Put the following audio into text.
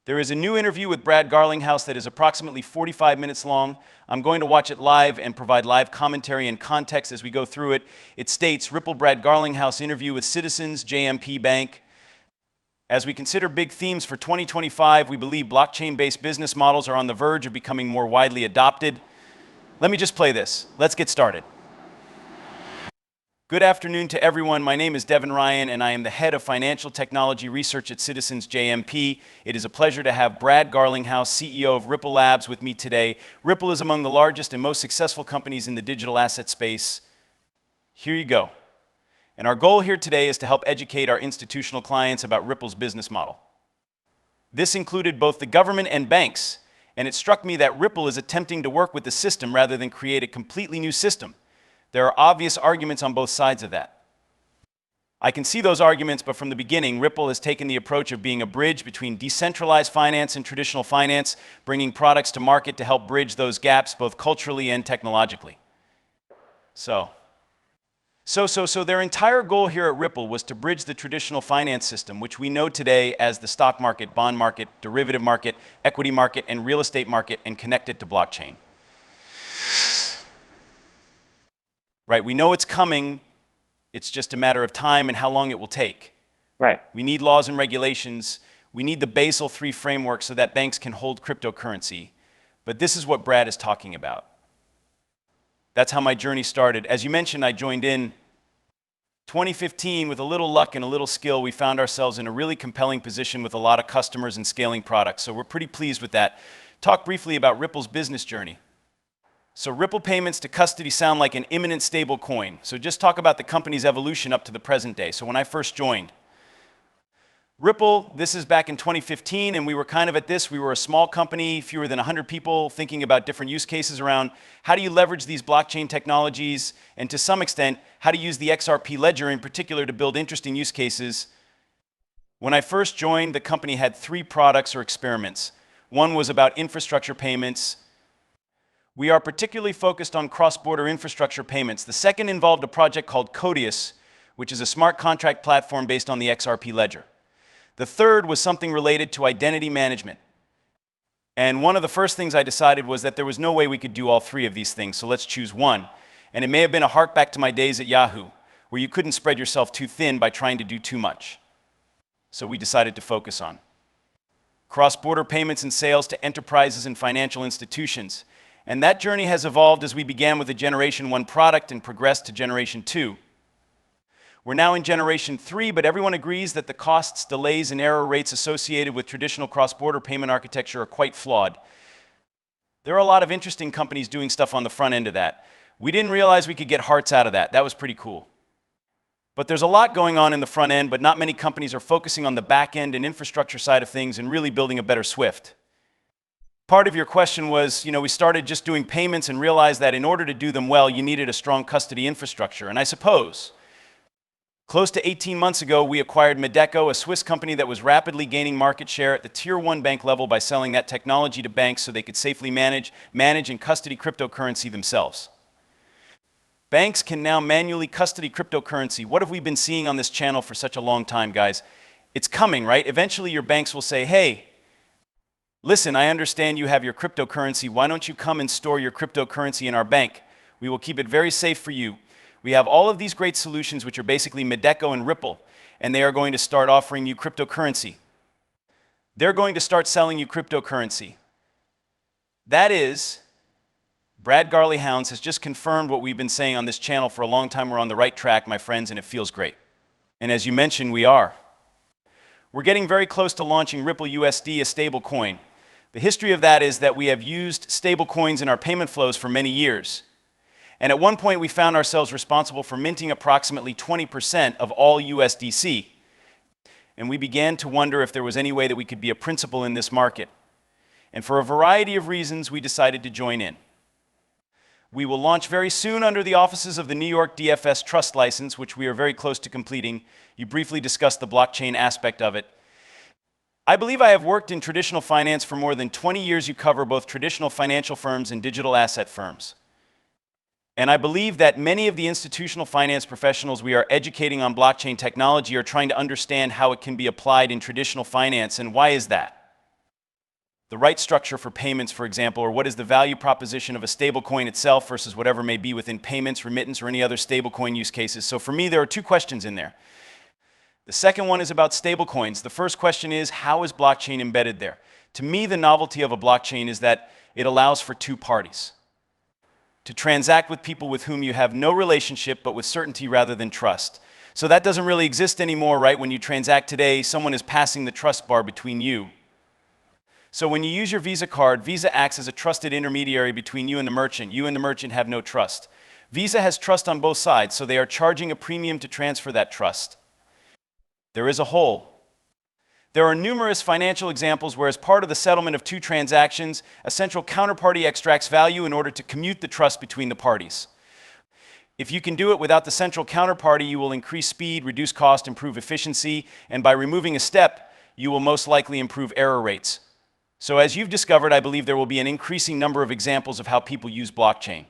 There is a new interview with Brad Garlinghouse that is approximately 45 minutes long. I'm going to watch it live and provide live commentary and context as we go through it. It states, Ripple Brad Garlinghouse interview with Citizens JMP Bank. As we consider big themes for 2025, we believe blockchain-based business models are on the verge of becoming more widely adopted. Let me just play this. Let's get started. Good afternoon to everyone. My name is Devin Ryan, and I am the head of financial technology research at Citizens JMP. It is a pleasure to have Brad Garlinghouse, CEO of Ripple Labs, with me today. Ripple is among the largest and most successful companies in the digital asset space. Here you go. And our goal here today is to help educate our institutional clients about Ripple's business model. This included both the government and banks, and it struck me that Ripple is attempting to work with the system rather than create a completely new system. There are obvious arguments on both sides of that. I can see those arguments, but from the beginning, Ripple has taken the approach of being a bridge between decentralized finance and traditional finance, bringing products to market to help bridge those gaps both culturally and technologically. So their entire goal here at Ripple was to bridge the traditional finance system, which we know today as the stock market, bond market, derivative market, equity market, and real estate market, and connect it to blockchain. Right, we know it's coming, it's just a matter of time and how long it will take. Right. We need laws and regulations, we need the Basel III framework so that banks can hold cryptocurrency. But this is what Brad is talking about. That's how my journey started. As you mentioned, I joined in 2015 with a little luck and a little skill. We found ourselves in a really compelling position with a lot of customers and scaling products, so we're pretty pleased with that. Talk briefly about Ripple's business journey. So Ripple payments to custody sound like an imminent stable coin. So just talk about the company's evolution up to the present day. So when I first joined, Ripple, this is back in 2015, and we were kind of at this. We were a small company, fewer than 100 people, thinking about different use cases around how do you leverage these blockchain technologies, and to some extent, how to use the XRP ledger in particular to build interesting use cases. When I first joined, the company had 3 products or experiments. One was about infrastructure payments. We are particularly focused on cross-border infrastructure payments. The second involved a project called Codius, which is a smart contract platform based on the XRP ledger. The third was something related to identity management. And one of the first things I decided was that there was no way we could do all 3 of these things, so let's choose one. And it may have been a hark back to my days at Yahoo, where you couldn't spread yourself too thin by trying to do too much. So we decided to focus on cross-border payments and sales to enterprises and financial institutions. And that journey has evolved as we began with a Generation 1 product and progressed to Generation 2. We're now in Generation 3, but everyone agrees that the costs, delays, and error rates associated with traditional cross-border payment architecture are quite flawed. There are a lot of interesting companies doing stuff on the front end of that. We didn't realize we could get hearts out of that. That was pretty cool. But there's a lot going on in the front end, but not many companies are focusing on the back end and infrastructure side of things and really building a better Swift. Part of your question was, we started just doing payments and realized that in order to do them well, you needed a strong custody infrastructure. And I suppose, close to 18 months ago, we acquired Medeco, a Swiss company that was rapidly gaining market share at the Tier 1 bank level by selling that technology to banks so they could safely manage and custody cryptocurrency themselves. Banks can now manually custody cryptocurrency. What have we been seeing on this channel for such a long time, guys? It's coming, right? Eventually, your banks will say, hey, listen, I understand you have your cryptocurrency. Why don't you come and store your cryptocurrency in our bank? We will keep it very safe for you. We have all of these great solutions, which are basically Medeco and Ripple, and they are going to start offering you cryptocurrency. They're going to start selling you cryptocurrency. That is, Brad Garlinghouse has just confirmed what we've been saying on this channel for a long time. We're on the right track, my friends, and it feels great. And as you mentioned, we are. We're getting very close to launching Ripple USD, a stable coin. The history of that is that we have used stable coins in our payment flows for many years. And at one point, we found ourselves responsible for minting approximately 20% of all USDC. And we began to wonder if there was any way that we could be a principal in this market. And for a variety of reasons, we decided to join in. We will launch very soon under the offices of the New York DFS Trust License, which we are very close to completing. You briefly discussed the blockchain aspect of it. I believe I have worked in traditional finance for more than 20 years. You cover both traditional financial firms and digital asset firms. And I believe that many of the institutional finance professionals we are educating on blockchain technology are trying to understand how it can be applied in traditional finance. And why is that? the right structure for payments, for example, or what is the value proposition of a stablecoin itself versus whatever may be within payments, remittance, or any other stablecoin use cases. So for me, there are two questions in there. The second one is about stablecoins. The first question is, how is blockchain embedded there? To me, the novelty of a blockchain is that it allows for two parties to transact with people with whom you have no relationship, but with certainty rather than trust. So that doesn't really exist anymore, right? When you transact today, someone is passing the trust bar between you. So when you use your Visa card, Visa acts as a trusted intermediary between you and the merchant. You and the merchant have no trust. Visa has trust on both sides, so they are charging a premium to transfer that trust. There is a hole. There are numerous financial examples where, as part of the settlement of two transactions, a central counterparty extracts value in order to commute the trust between the parties. If you can do it without the central counterparty, you will increase speed, reduce cost, improve efficiency, and by removing a step, you will most likely improve error rates. So as you've discovered, I believe there will be an increasing number of examples of how people use blockchain.